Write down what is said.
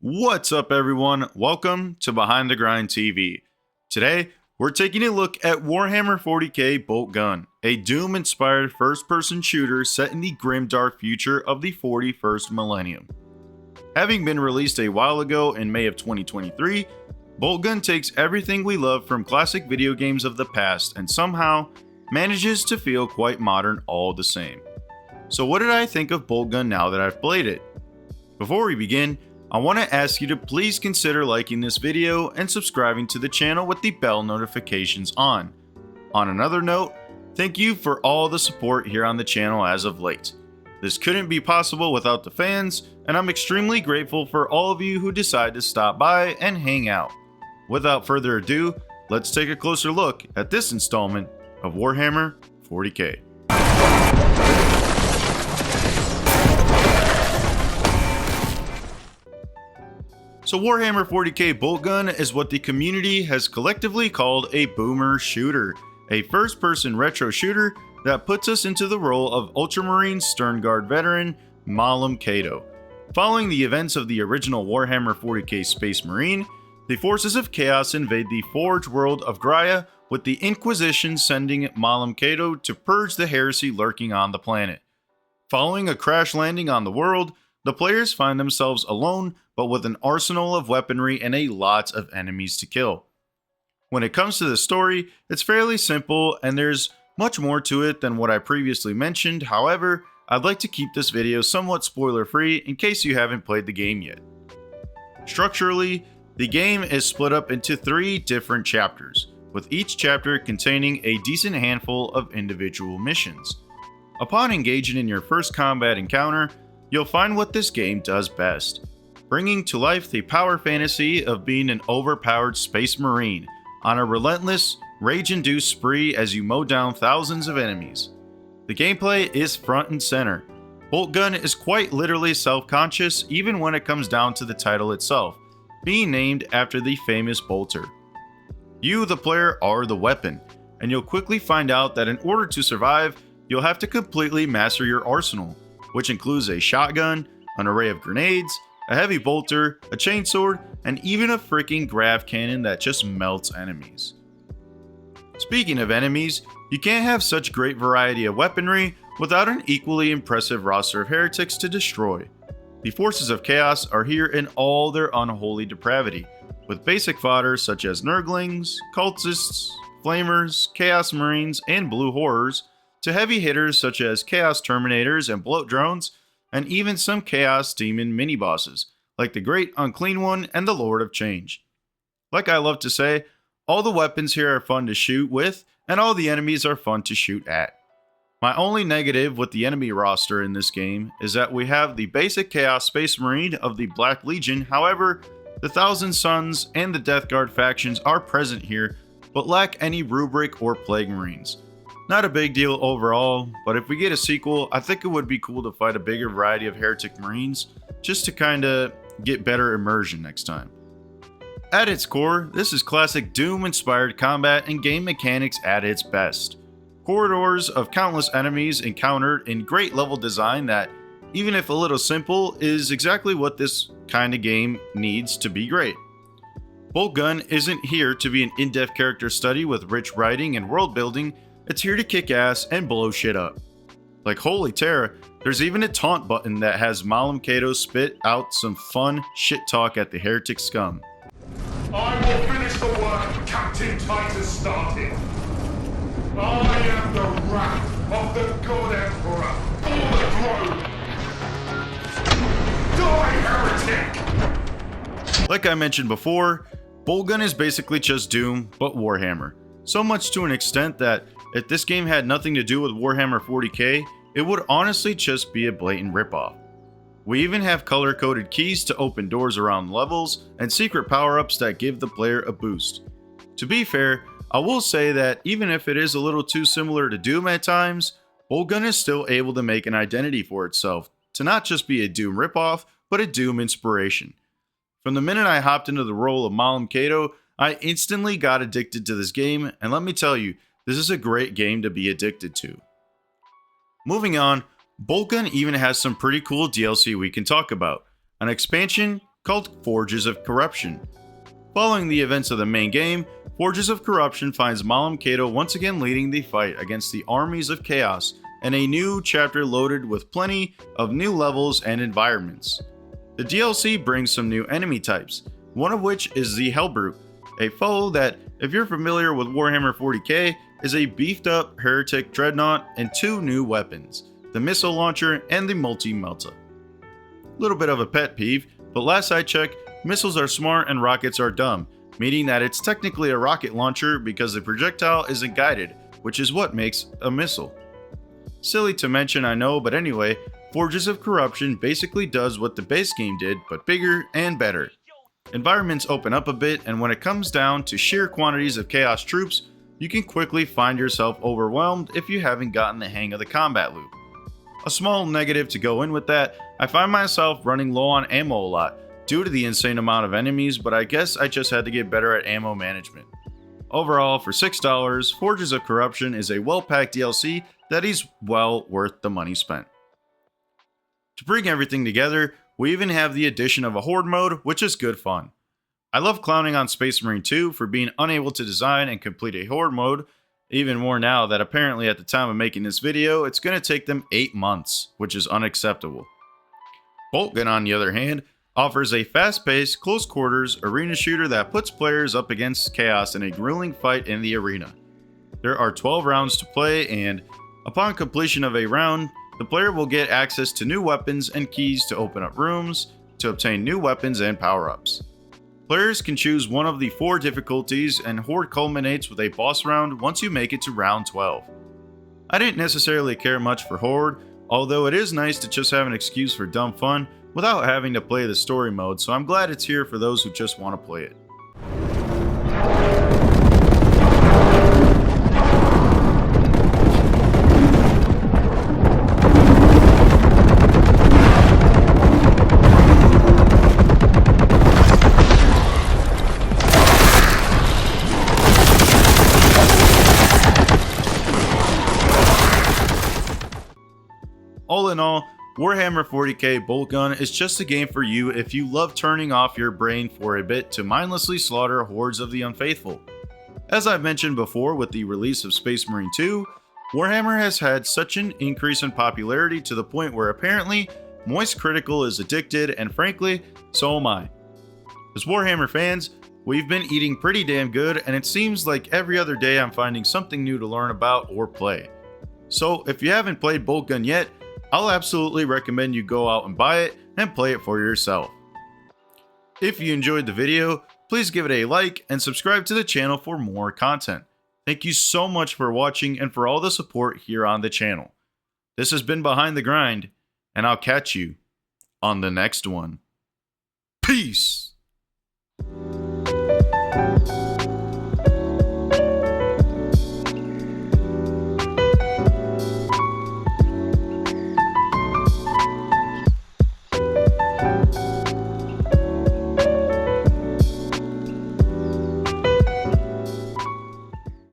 What's up everyone, welcome to Behind the Grind TV. Today, we're taking a look at Warhammer 40k Boltgun, a Doom-inspired first-person shooter set in the grimdark future of the 41st millennium. Having been released a while ago in May of 2023, Boltgun takes everything we love from classic video games of the past and somehow manages to feel quite modern all the same. So what did I think of Boltgun now that I've played it? Before we begin, I want to ask you to please consider liking this video and subscribing to the channel with the bell notifications on. On another note, thank you for all the support here on the channel as of late. This couldn't be possible without the fans, and I'm extremely grateful for all of you who decide to stop by and hang out. Without further ado, let's take a closer look at this installment of Warhammer 40k. So Warhammer 40k Boltgun is what the community has collectively called a boomer shooter, a first-person retro shooter that puts us into the role of Ultramarine Stern Guard veteran Malum Cato. Following the events of the original Warhammer 40k Space Marine, the forces of Chaos invade the Forge world of Graia, with the Inquisition sending Malum Cato to purge the heresy lurking on the planet. Following a crash landing on the world, the players find themselves alone, but with an arsenal of weaponry and a lot of enemies to kill. When it comes to the story, it's fairly simple and there's much more to it than what I previously mentioned. However, I'd like to keep this video somewhat spoiler free in case you haven't played the game yet. Structurally, the game is split up into 3 different chapters, with each chapter containing a decent handful of individual missions. Upon engaging in your first combat encounter, you'll find what this game does best, bringing to life the power fantasy of being an overpowered space marine on a relentless, rage-induced spree as you mow down thousands of enemies. The gameplay is front and center. Boltgun is quite literally self-conscious even when it comes down to the title itself, being named after the famous bolter. You, the player, are the weapon, and you'll quickly find out that in order to survive, you'll have to completely master your arsenal, which includes a shotgun, an array of grenades, a heavy bolter, a chainsword, and even a freaking grav cannon that just melts enemies. Speaking of enemies, you can't have such great variety of weaponry without an equally impressive roster of heretics to destroy. The forces of Chaos are here in all their unholy depravity, with basic fodder such as Nurglings, Cultists, Flamers, Chaos Marines, and Blue Horrors, to heavy hitters such as Chaos Terminators and Bloat Drones, and even some Chaos Demon mini-bosses, like the Great Unclean One and the Lord of Change. Like I love to say, all the weapons here are fun to shoot with, and all the enemies are fun to shoot at. My only negative with the enemy roster in this game is that we have the basic Chaos Space Marine of the Black Legion. However, the Thousand Suns and the Death Guard factions are present here, but lack any Rubric or Plague Marines. Not a big deal overall, but if we get a sequel, I think it would be cool to fight a bigger variety of Heretic Marines, just to kinda get better immersion next time. At its core, this is classic Doom-inspired combat and game mechanics at its best. Corridors of countless enemies encountered in great level design that, even if a little simple, is exactly what this kind of game needs to be great. Boltgun isn't here to be an in-depth character study with rich writing and world building. It's here to kick ass and blow shit up. Like holy terror, there's even a taunt button that has Malum Cato spit out some fun shit talk at the heretic scum. I will finish the work Captain Titus started. I am the wrath of the God Emperor on the throne. Die, heretic! Like I mentioned before, Boltgun is basically just Doom, but Warhammer. So much to an extent that if this game had nothing to do with Warhammer 40k, it would honestly just be a blatant ripoff. We even have color-coded keys to open doors around levels and secret power-ups that give the player a boost. To be fair, I will say that even if it is a little too similar to Doom at times, Boltgun is still able to make an identity for itself, to not just be a Doom ripoff, but a Doom inspiration. From the minute I hopped into the role of Malum Cato, I instantly got addicted to this game, and let me tell you, this is a great game to be addicted to. Moving on, Boltgun even has some pretty cool DLC we can talk about. An expansion, called Forges of Corruption. Following the events of the main game, Forges of Corruption finds Malam Kato once again leading the fight against the armies of chaos in a new chapter loaded with plenty of new levels and environments. The DLC brings some new enemy types, one of which is the Hellbrute, a foe that, if you're familiar with Warhammer 40k, is a beefed up heretic dreadnought and 2 new weapons, the missile launcher and the multi-melta. Little bit of a pet peeve, but last I checked, missiles are smart and rockets are dumb, meaning that it's technically a rocket launcher because the projectile isn't guided, which is what makes a missile. Silly to mention, I know, but anyway, Forges of Corruption basically does what the base game did, but bigger and better. Environments open up a bit, and when it comes down to sheer quantities of chaos troops, you can quickly find yourself overwhelmed if you haven't gotten the hang of the combat loop. A small negative to go in with that, I find myself running low on ammo a lot, due to the insane amount of enemies, but I guess I just had to get better at ammo management. Overall, for $6, Forges of Corruption is a well-packed DLC that is well worth the money spent. To bring everything together, we even have the addition of a Horde mode, which is good fun. I love clowning on Space Marine 2 for being unable to design and complete a Horde mode, even more now that apparently at the time of making this video, it's going to take them 8 months, which is unacceptable. Boltgun, on the other hand, offers a fast-paced, close-quarters arena shooter that puts players up against chaos in a grueling fight in the arena. There are 12 rounds to play, and upon completion of a round, the player will get access to new weapons and keys to open up rooms to obtain new weapons and power-ups. Players can choose one of the 4 difficulties, and Horde culminates with a boss round once you make it to round 12. I didn't necessarily care much for Horde, although it is nice to just have an excuse for dumb fun without having to play the story mode, so I'm glad it's here for those who just want to play it. All in all, Warhammer 40k Boltgun is just a game for you if you love turning off your brain for a bit to mindlessly slaughter hordes of the unfaithful. As I've mentioned before with the release of Space Marine 2, Warhammer has had such an increase in popularity to the point where apparently Moist Critical is addicted, and frankly, so am I. As Warhammer fans, we've been eating pretty damn good, and it seems like every other day I'm finding something new to learn about or play. So if you haven't played Boltgun yet, I'll absolutely recommend you go out and buy it and play it for yourself. If you enjoyed the video, please give it a like and subscribe to the channel for more content. Thank you so much for watching and for all the support here on the channel. This has been Behind the Grind, and I'll catch you on the next one. Peace!